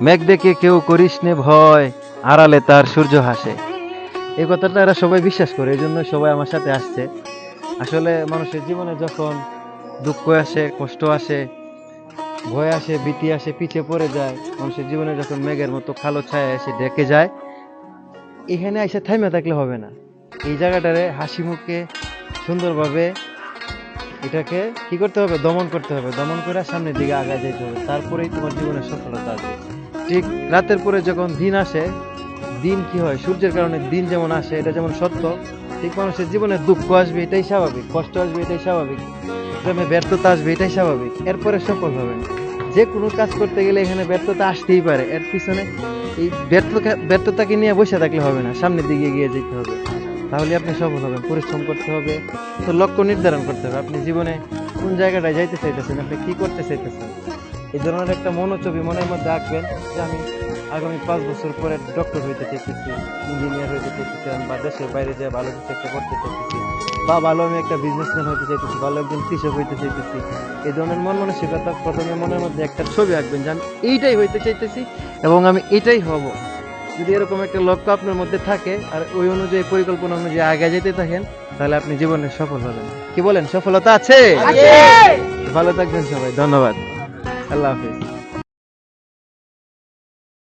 মেঘ দেখে কেউ করিস নে ভয়, আড়ালে তার সূর্য হাসে। এই কথাটা এরা সবাই বিশ্বাস করে, এই জন্য সবাই আমার সাথে আসছে। আসলে মানুষের জীবনে যখন দুঃখ আসে, কষ্ট আসে, ভয় আসে, ভীতি আসে, পিছিয়ে পড়ে যায়, মানুষের জীবনে যখন মেঘের মতো কালো ছায়া এসে ডেকে যায়, এখানে এসে থাইমা থাকলে হবে না। এই জায়গাটারে হাসি মুখে সুন্দরভাবে এটাকে কি করতে হবে, দমন করতে হবে। দমন করে সামনের দিকে আগায় যেতে হবে, তারপরেই তোমার জীবনের সফলতা আসবে। ঠিক রাতের পরে যখন দিন আসে, দিন কি হয়, সূর্যের কারণে দিন যেমন আসে, এটা যেমন সত্য, ঠিক মানুষের জীবনে দুঃখ আসবে, এটাই স্বাভাবিক। কষ্ট আসবে, এটাই স্বাভাবিক। প্রেমে ব্যর্থতা আসবে, এটাই স্বাভাবিক। এরপরে সফল হবেন। যে কোনো কাজ করতে গেলে এখানে ব্যর্থতা আসতেই পারে, এর পিছনে এই ব্যর্থতাকে নিয়ে বসে থাকলে হবে না, সামনের দিকে এগিয়ে যেতে হবে। তাহলে আপনি সফল হবেন। পরিশ্রম করতে হবে, তো লক্ষ্য নির্ধারণ করতে হবে। আপনি জীবনে কোন জায়গাটায় যাইতে চাইতেছেন, আপনি কি করতে চাইতেছেন, এই ধরনের একটা মনোছবি মনের মধ্যে আঁকবেন যে আমি আগামী 5 বছর পরে ডক্টর হইতে চাইতেছি, ইঞ্জিনিয়ার হইতে চাইতেছি, বা দেশের বাইরে যেয়ে ভালো কিছু একটা করতে চাইতেছি, বা ভালো আমি একটা বিজনেসম্যান হইতে চাইতেছি, ভালো একজন কৃষক হইতে চাইতেছি। এই ধরনের মন মানসিকতা প্রথমে মনের মধ্যে একটা ছবি আঁকবেন যে আমি এইটাই হইতে চাইতেছি এবং আমি এটাই হব। যদি এরকম একটা লক্ষ্য আপনার মধ্যে থাকে আর ওই অনুযায়ী পরিকল্পনা অনুযায়ী আগে যেতে থাকেন, তাহলে আপনি জীবনে সফল হবেন। কি বলেন, সফলতা আছে? ভালো থাকবেন সবাই, ধন্যবাদ, আল্লাহ হাফিজ।